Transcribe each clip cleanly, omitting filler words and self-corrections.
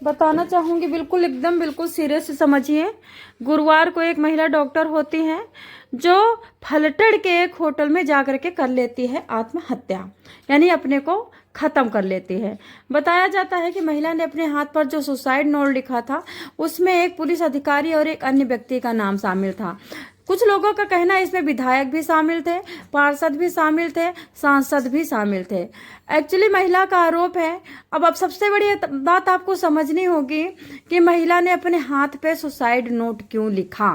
बताना चाहूँगी, बिल्कुल एकदम बिल्कुल सीरियस से समझिए। गुरुवार को एक महिला डॉक्टर होती हैं जो फलटड़ के एक होटल में जा कर के कर लेती है आत्महत्या, यानी अपने को ख़त्म कर लेती है। बताया जाता है कि महिला ने अपने हाथ पर जो सुसाइड नोट लिखा था उसमें एक पुलिस अधिकारी और एक अन्य व्यक्ति का नाम शामिल था। कुछ लोगों का कहना है इसमें विधायक भी शामिल थे, पार्षद भी शामिल थे, सांसद भी शामिल थे। एक्चुअली महिला का आरोप है। अब सबसे बड़ी बात आपको समझनी होगी कि महिला ने अपने हाथ पे सुसाइड नोट क्यों लिखा,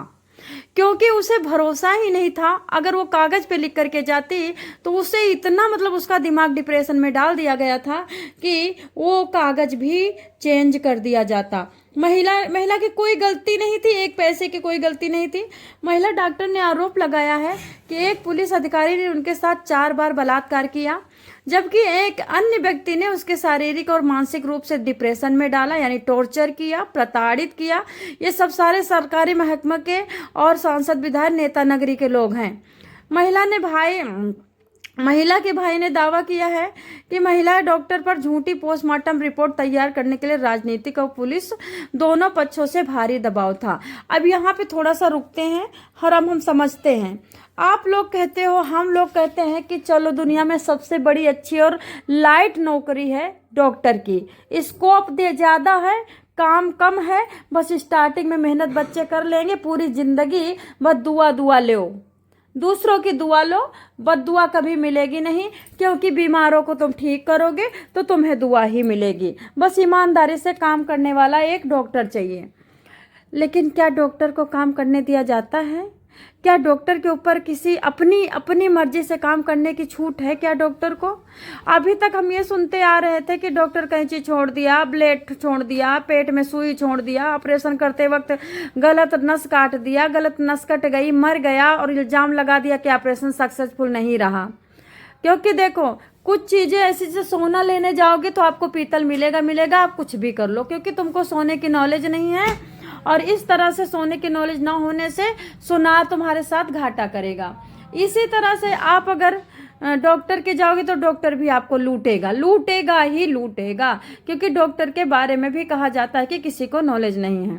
क्योंकि उसे भरोसा ही नहीं था। अगर वो कागज पे लिख करके जाती तो उसे इतना उसका दिमाग डिप्रेशन में डाल दिया गया था कि वो कागज भी चेंज कर दिया जाता। महिला की कोई गलती नहीं थी, एक पैसे की कोई गलती नहीं थी। महिला डॉक्टर ने आरोप लगाया है कि एक पुलिस अधिकारी ने उनके साथ 4 बार बलात्कार किया, जबकि एक अन्य व्यक्ति ने उसके शारीरिक और मानसिक रूप से डिप्रेशन में डाला, यानी टॉर्चर किया, प्रताड़ित किया। ये सब सारे सरकारी महकमे के और सांसद विधायक नेता नगरी के लोग हैं। महिला के भाई ने दावा किया है कि महिला डॉक्टर पर झूठी पोस्टमार्टम रिपोर्ट तैयार करने के लिए राजनीतिक और पुलिस दोनों पक्षों से भारी दबाव था। अब यहाँ पे थोड़ा सा रुकते हैं और हम समझते हैं। आप लोग कहते हो, हम लोग कहते हैं कि चलो दुनिया में सबसे बड़ी अच्छी और लाइट नौकरी है डॉक्टर की, स्कोप दे ज़्यादा है, काम कम है, बस स्टार्टिंग में मेहनत बच्चे कर लेंगे, पूरी जिंदगी बस दुआ लो, दूसरों की दुआ लो, बद्दुआ कभी मिलेगी नहीं, क्योंकि बीमारों को तुम ठीक करोगे तो तुम्हें दुआ ही मिलेगी। बस ईमानदारी से काम करने वाला एक डॉक्टर चाहिए। लेकिन क्या डॉक्टर को काम करने दिया जाता है? क्या डॉक्टर के ऊपर किसी अपनी मर्जी से काम करने की छूट है क्या डॉक्टर को? अभी तक हम ये सुनते आ रहे थे कि डॉक्टर कैंची छोड़ दिया, ब्लेड छोड़ दिया, पेट में सुई छोड़ दिया, ऑपरेशन करते वक्त गलत नस काट दिया, गलत नस कट गई, मर गया, और इल्जाम लगा दिया कि ऑपरेशन सक्सेसफुल नहीं रहा। क्योंकि देखो, कुछ चीज़ें ऐसी, जैसे सोना लेने जाओगे तो आपको पीतल मिलेगा, आप कुछ भी कर लो, क्योंकि तुमको सोने की नॉलेज नहीं है। और इस तरह से सोने की नॉलेज ना होने से सुनार तुम्हारे साथ घाटा करेगा। इसी तरह से आप अगर डॉक्टर के जाओगे तो डॉक्टर भी आपको लूटेगा ही लूटेगा, क्योंकि डॉक्टर के बारे में भी कहा जाता है कि किसी को नॉलेज नहीं है।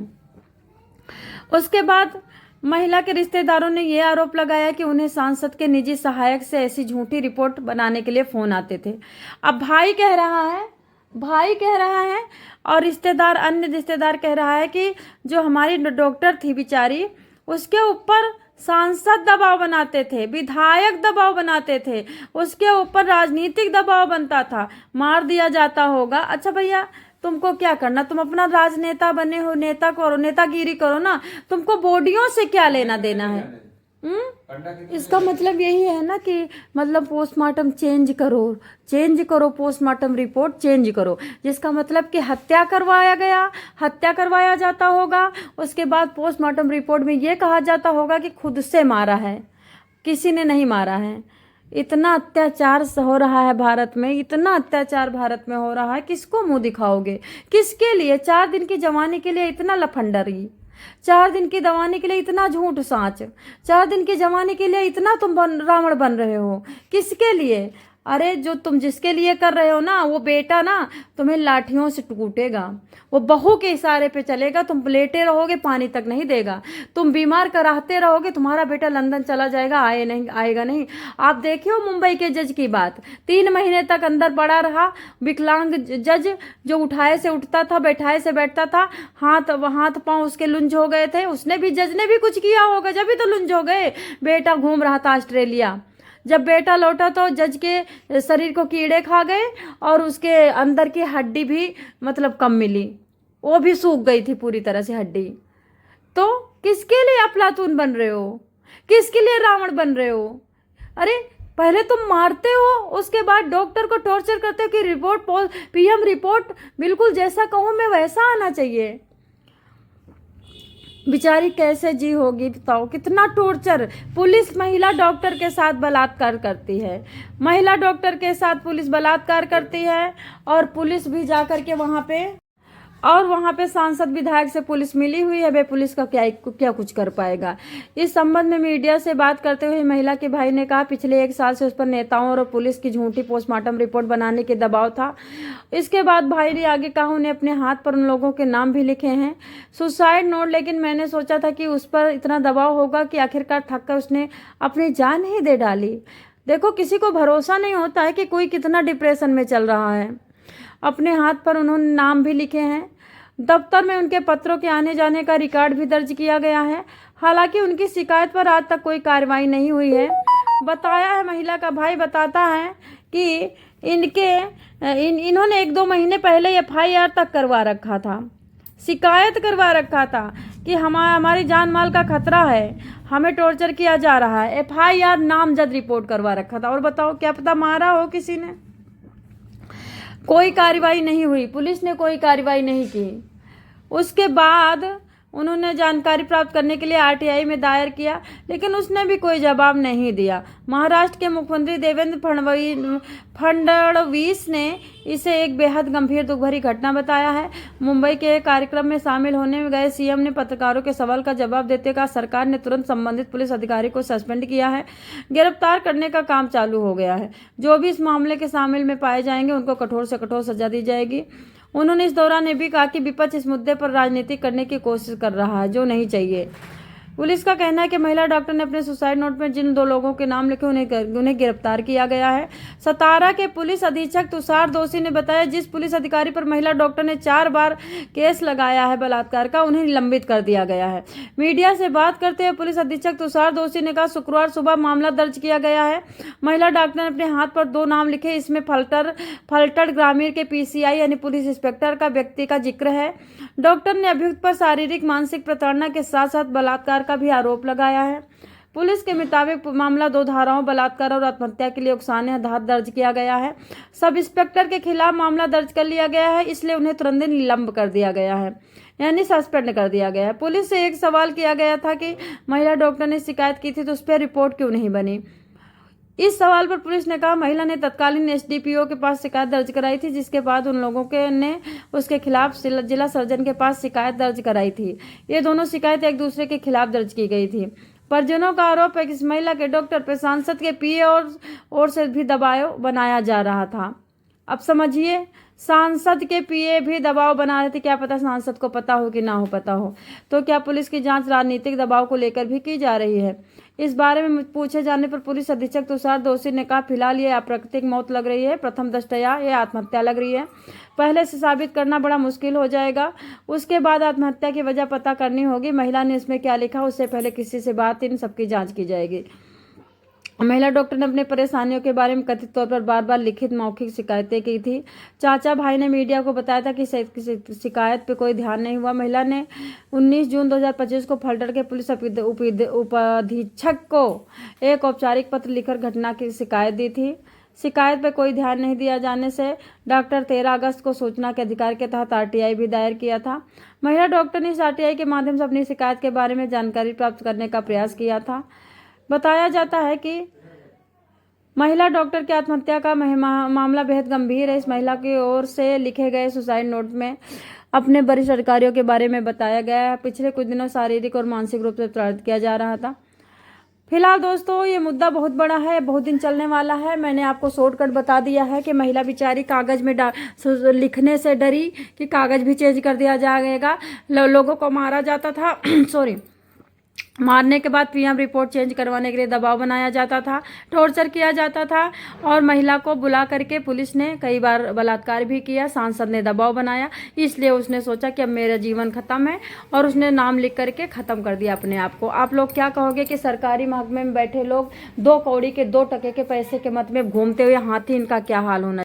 उसके बाद महिला के रिश्तेदारों ने यह आरोप लगाया कि उन्हें सांसद के निजी सहायक से ऐसी झूठी रिपोर्ट बनाने के लिए फोन आते थे। अब भाई कह रहा है और अन्य रिश्तेदार कह रहा है कि जो हमारी डॉक्टर थी बेचारी, उसके ऊपर सांसद दबाव बनाते थे, विधायक दबाव बनाते थे, उसके ऊपर राजनीतिक दबाव बनता था, मार दिया जाता होगा। अच्छा भैया, तुमको क्या करना? तुम अपना राजनेता बने हो, नेता करो, नेतागिरी करो ना, तुमको बॉडियों से क्या लेना देना है? इसका मतलब यही है ना कि पोस्टमार्टम चेंज करो, पोस्टमार्टम रिपोर्ट चेंज करो, जिसका मतलब कि हत्या करवाया जाता होगा। उसके बाद पोस्टमार्टम रिपोर्ट में ये कहा जाता होगा कि खुद से मारा है, किसी ने नहीं मारा है। इतना अत्याचार हो रहा है भारत में, इतना अत्याचार भारत में हो रहा है, किसको मुंह दिखाओगे? किसके लिए? 4 दिन की जवानी के लिए इतना लफंडरी, 4 दिन की दवाने के लिए इतना झूठ साँच, 4 दिन की जवानी के लिए इतना तुम रावण बन रहे हो, किसके लिए? अरे जो तुम जिसके लिए कर रहे हो ना, वो बेटा ना तुम्हें लाठियों से कूटेगा, वो बहू के इशारे पे चलेगा, तुम लेटे रहोगे, पानी तक नहीं देगा, तुम बीमार कराते रहोगे, तुम्हारा बेटा लंदन चला जाएगा, आएगा नहीं। आप देखिए मुंबई के जज की बात, 3 महीने तक अंदर पड़ा रहा विकलांग जज, जो उठाए से उठता था, बैठाए से बैठता था, हाथ पांव उसके लुंज हो गए थे। जज ने भी कुछ किया होगा, जब भी तो लुंज हो गए। बेटा घूम रहा था ऑस्ट्रेलिया, जब बेटा लौटा तो जज के शरीर को कीड़े खा गए और उसके अंदर की हड्डी भी कम मिली, वो भी सूख गई थी पूरी तरह से हड्डी। तो किसके लिए अफलातून बन रहे हो? किसके लिए रावण बन रहे हो? अरे पहले तुम मारते हो, उसके बाद डॉक्टर को टॉर्चर करते हो कि पीएम रिपोर्ट बिल्कुल जैसा कहूँ मैं वैसा आना चाहिए। बेचारी कैसे जी होगी बताओ, कितना टॉर्चर। पुलिस महिला डॉक्टर के साथ बलात्कार करती है, महिला डॉक्टर के साथ पुलिस बलात्कार करती है, और पुलिस भी जाकर के वहाँ पे और वहां पे सांसद विधायक से पुलिस मिली हुई है, वे पुलिस का क्या कुछ कर पाएगा। इस संबंध में मीडिया से बात करते हुए महिला के भाई ने कहा, पिछले 1 साल से उस पर नेताओं और पुलिस की झूठी पोस्टमार्टम रिपोर्ट बनाने के दबाव था। इसके बाद भाई ने आगे कहा, उन्हें अपने हाथ पर उन लोगों के नाम भी लिखे हैं सुसाइड नोट, लेकिन मैंने सोचा था कि उस पर इतना दबाव होगा कि आखिरकार थक कर उसने अपनी जान ही दे डाली। देखो, किसी को भरोसा नहीं होता है कि कोई कितना डिप्रेशन में चल रहा है। अपने हाथ पर उन्होंने नाम भी लिखे हैं। दफ्तर में उनके पत्रों के आने जाने का रिकॉर्ड भी दर्ज किया गया है। हालांकि उनकी शिकायत पर आज तक कोई कार्रवाई नहीं हुई है, बताया है। महिला का भाई बताता है कि इन्होंने 1-2 महीने पहले FIR तक करवा रखा था, शिकायत करवा रखा था कि हमारी जान माल का खतरा है, हमें टॉर्चर किया जा रहा है। FIR नामजद रिपोर्ट करवा रखा था। और बताओ, क्या पता मारा हो किसी ने। कोई कार्रवाई नहीं हुई, पुलिस ने कोई कार्रवाई नहीं की। उसके बाद उन्होंने जानकारी प्राप्त करने के लिए RTI में दायर किया, लेकिन उसने भी कोई जवाब नहीं दिया। महाराष्ट्र के मुख्यमंत्री देवेंद्र फडणवीस ने इसे एक बेहद गंभीर दुख भरी घटना बताया है। मुंबई के एक कार्यक्रम में शामिल होने में गए CM ने पत्रकारों के सवाल का जवाब देते कहा, सरकार ने तुरंत संबंधित पुलिस अधिकारी को सस्पेंड किया है, गिरफ्तार करने का काम चालू हो गया है। जो भी इस मामले के शामिल में पाए जाएंगे उनको कठोर से कठोर सजा दी जाएगी। उन्होंने इस दौरान ये भी कहा कि विपक्ष इस मुद्दे पर राजनीति करने की कोशिश कर रहा है, जो नहीं चाहिए। पुलिस का कहना है कि महिला डॉक्टर ने अपने सुसाइड नोट में जिन 2 लोगों के नाम लिखे उन्हें गिरफ्तार किया गया है। सतारा के पुलिस अधीक्षक तुषार दोषी ने बताया, जिस पुलिस अधिकारी पर महिला डॉक्टर ने 4 बार केस लगाया है बलात्कार का, उन्हें निलंबित कर दिया गया है। मीडिया से बात करते हुए पुलिस अधीक्षक तुषार दोषी ने कहा, शुक्रवार सुबह मामला दर्ज किया गया है। महिला डॉक्टर ने अपने हाथ पर 2 नाम लिखे, इसमें फलटड़ ग्रामीण के PCI यानी पुलिस इंस्पेक्टर का व्यक्ति का जिक्र है। डॉक्टर ने अभियुक्त पर शारीरिक मानसिक प्रताड़ना के साथ साथ बलात्कार का भी आरोप लगाया है। पुलिस के मुताबिक मामला 2 धाराओं बलात्कार और आत्महत्या के लिए उकसाने आधार दर्ज किया गया है। सब इंस्पेक्टर के खिलाफ मामला दर्ज कर लिया गया है, इसलिए उन्हें तुरंत निलंबित कर दिया गया है, यानी सस्पेंड कर दिया गया है। पुलिस से एक सवाल किया गया था कि महिला डॉक्टर ने शिकायत की थी तो उस पर रिपोर्ट क्यों नहीं बनी। इस सवाल पर पुलिस ने कहा, महिला ने तत्कालीन SDPO के पास शिकायत दर्ज कराई थी, जिसके बाद उन लोगों ने उसके खिलाफ जिला सर्जन के पास शिकायत दर्ज कराई थी। ये दोनों शिकायत एक दूसरे के खिलाफ दर्ज की गई थी। परिजनों का आरोप है कि इस महिला के डॉक्टर पर सांसद के PA और से भी दबाव बनाया जा रहा था। अब समझिए, सांसद के PA भी दबाव बना रहे थे। क्या पता सांसद को पता हो कि ना हो पता हो। तो क्या पुलिस की जांच राजनीतिक दबाव को लेकर भी की जा रही है? इस बारे में पूछे जाने पर पुलिस अधीक्षक तुषार दोषी ने कहा, फिलहाल ये अप्राकृतिक मौत लग रही है, प्रथम दृष्टया ये आत्महत्या लग रही है। पहले से साबित करना बड़ा मुश्किल हो जाएगा, उसके बाद आत्महत्या की वजह पता करनी होगी। महिला ने इसमें क्या लिखा उससे पहले किसी से बात इन सबकी जाँच की जाएगी। महिला डॉक्टर ने अपनी परेशानियों के बारे में कथित तौर पर बार बार लिखित मौखिक शिकायतें की थी। चाचा भाई ने मीडिया को बताया था कि शिकायत पे कोई ध्यान नहीं हुआ। महिला ने 19 जून 2025 को फलटड़ के पुलिस उपाधीक्षक को एक औपचारिक पत्र लिखकर घटना की शिकायत दी थी। शिकायत पर कोई ध्यान नहीं दिया जाने से डॉक्टर 13 अगस्त को सूचना के अधिकार के तहत RTI भी दायर किया था। महिला डॉक्टर ने इस RTI के माध्यम से अपनी शिकायत के बारे में जानकारी प्राप्त करने का प्रयास किया था। बताया जाता है कि महिला डॉक्टर की आत्महत्या का मामला बेहद गंभीर है। इस महिला की ओर से लिखे गए सुसाइड नोट में अपने वरिष्ठ अधिकारियों के बारे में बताया गया है। पिछले कुछ दिनों शारीरिक और मानसिक रूप से प्रताड़ित किया जा रहा था। फिलहाल दोस्तों, ये मुद्दा बहुत बड़ा है, बहुत दिन चलने वाला है। मैंने आपको शॉर्टकट बता दिया है कि महिला बेचारी कागज में लिखने से डरी कि कागज भी चेंज कर दिया जाएगा। लोगों को मारा जाता था मारने के बाद PM रिपोर्ट चेंज करवाने के लिए दबाव बनाया जाता था, टॉर्चर किया जाता था और महिला को बुला करके पुलिस ने कई बार बलात्कार भी किया। सांसद ने दबाव बनाया, इसलिए उसने सोचा कि अब मेरा जीवन खत्म है और उसने नाम लिख करके ख़त्म कर दिया अपने आप को। आप लोग क्या कहोगे कि सरकारी महकमे में बैठे लोग 2 कौड़ी के 2 टके के पैसे के मत में घूमते हुए हाथी, इनका क्या हाल होना